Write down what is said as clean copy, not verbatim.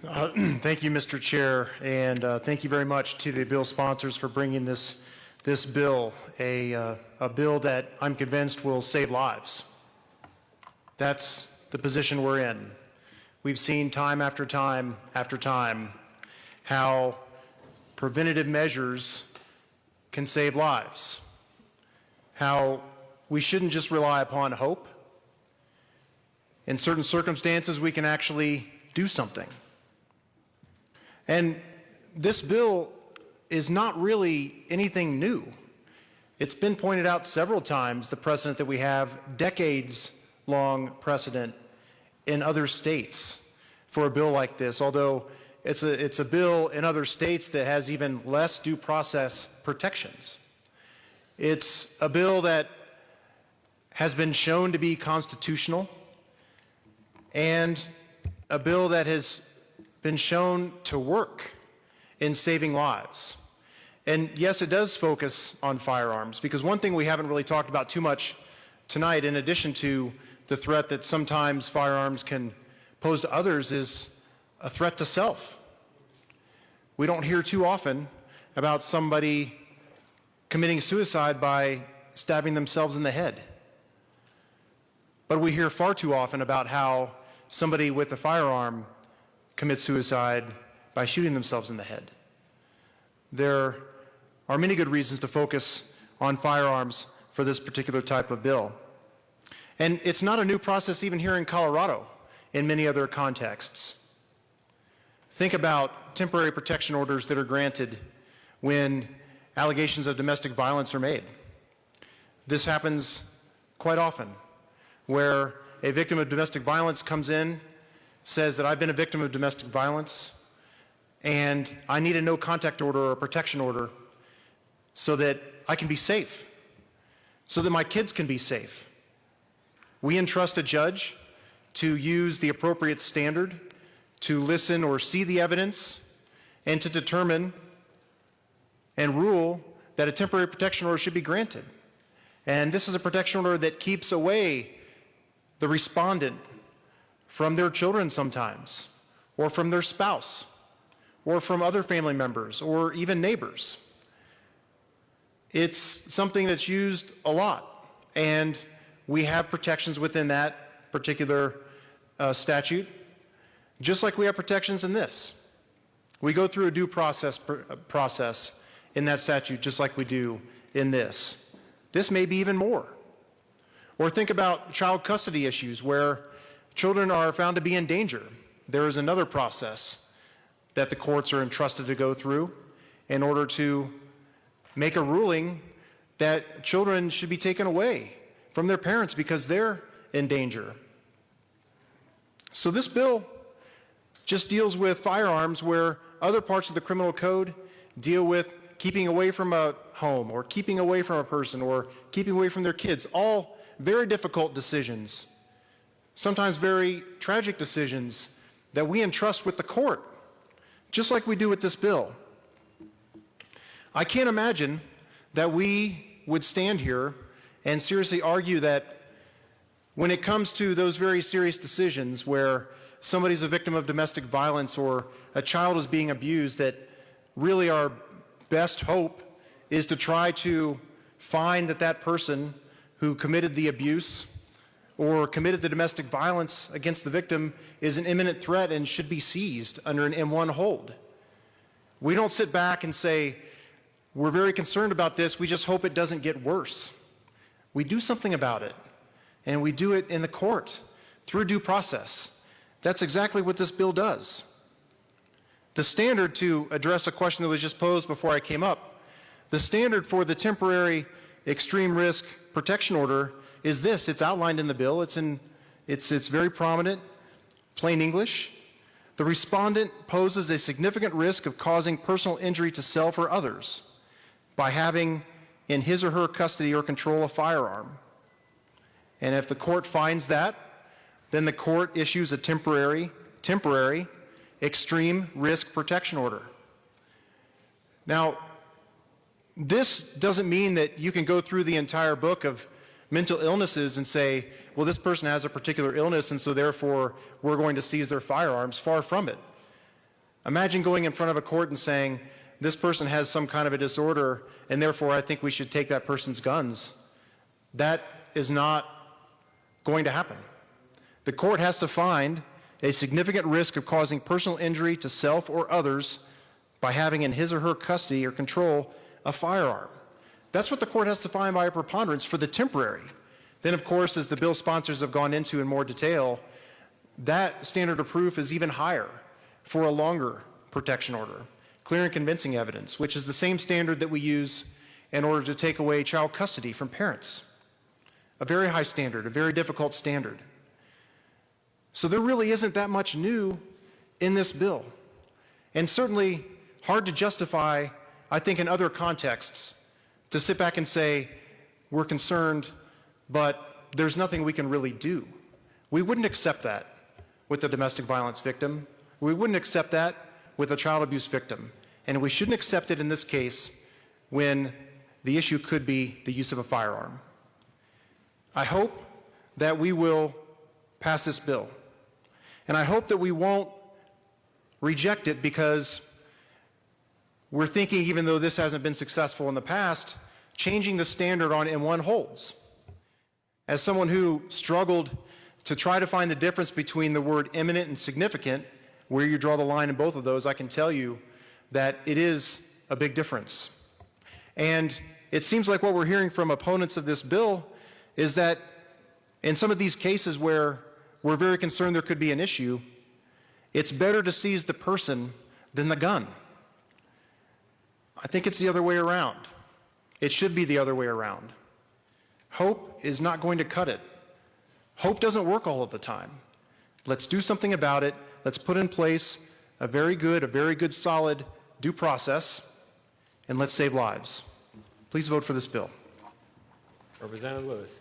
Thank you, Mr. Chair, and thank you very much to the bill sponsors for bringing this bill, a bill that I'm convinced will save lives. That's the position we're in. We've seen time after time after time how preventative measures can save lives, how we shouldn't just rely upon hope. In certain circumstances, we can actually do something. And this bill is not really anything new. It's been pointed out several times, the precedent that we have, decades-long precedent in other states for a bill like this, although it's a bill in other states that has even less due process protections. It's a bill that has been shown to be constitutional and a bill that has been shown to work in saving lives. And yes, it does focus on firearms, because one thing we haven't really talked about too much tonight, in addition to the threat that sometimes firearms can pose to others, is a threat to self. We don't hear too often about somebody committing suicide by stabbing themselves in the head. But we hear far too often about how somebody with a firearm commits suicide by shooting themselves in the head. There are many good reasons to focus on firearms for this particular type of bill. And it's not a new process even here in Colorado in many other contexts. Think about temporary protection orders that are granted when allegations of domestic violence are made. This happens quite often, where a victim of domestic violence comes in, says that I've been a victim of domestic violence and I need a no contact order or a protection order so that I can be safe, so that my kids can be safe. We entrust a judge to use the appropriate standard, to listen or see the evidence, and to determine and rule that a temporary protection order should be granted. And this is a protection order that keeps away the respondent from their children sometimes, or from their spouse, or from other family members, or even neighbors. It's something that's used a lot, and we have protections within that particular statute, just like we have protections in this. We go through a due process in that statute, just like we do in this. This may be even more. Or think about child custody issues where children are found to be in danger. There is another process that the courts are entrusted to go through in order to make a ruling that children should be taken away from their parents because they're in danger. So this bill just deals with firearms where other parts of the criminal code deal with keeping away from a home, or keeping away from a person, or keeping away from their kids. All very difficult decisions, sometimes very tragic decisions that we entrust with the court, just like we do with this bill. I can't imagine that we would stand here and seriously argue that when it comes to those very serious decisions where somebody's a victim of domestic violence or a child is being abused, that really our best hope is to try to find that person who committed the abuse or committed the domestic violence against the victim is an imminent threat and should be seized under an M1 hold. We don't sit back and say, we're very concerned about this, we just hope it doesn't get worse. We do something about it, and we do it in the court through due process. That's exactly what this bill does. The standard, to address a question that was just posed before I came up, the standard for the temporary extreme risk protection order is this. It's outlined in the bill. It's very prominent, plain English. The respondent poses a significant risk of causing personal injury to self or others by having in his or her custody or control a firearm. And if the court finds that, then the court issues a temporary extreme risk protection order. Now, this doesn't mean that you can go through the entire book of mental illnesses and say, well, this person has a particular illness, and so therefore we're going to seize their firearms. Far from it. Imagine going in front of a court and saying, this person has some kind of a disorder, and therefore I think we should take that person's guns. That is not going to happen. The court has to find a significant risk of causing personal injury to self or others by having in his or her custody or control a firearm. That's what the court has to find by a preponderance for the temporary. Then, of course, as the bill sponsors have gone into in more detail, that standard of proof is even higher for a longer protection order. Clear and convincing evidence, which is the same standard that we use in order to take away child custody from parents. A very high standard, a very difficult standard. So there really isn't that much new in this bill. And certainly hard to justify, I think, in other contexts, to sit back and say, we're concerned, but there's nothing we can really do. We wouldn't accept that with a domestic violence victim. We wouldn't accept that with a child abuse victim. And we shouldn't accept it in this case when the issue could be the use of a firearm. I hope that we will pass this bill. And I hope that we won't reject it because we're thinking, even though this hasn't been successful in the past, changing the standard on M1 holds. As someone who struggled to try to find the difference between the word imminent and significant, where you draw the line in both of those, I can tell you that it is a big difference. And it seems like what we're hearing from opponents of this bill is that in some of these cases where we're very concerned there could be an issue, it's better to seize the person than the gun. I think it's the other way around. It should be the other way around. Hope is not going to cut it. Hope doesn't work all of the time. Let's do something about it. Let's put in place a very good, solid due process, and let's save lives. Please vote for this bill. Representative Lewis.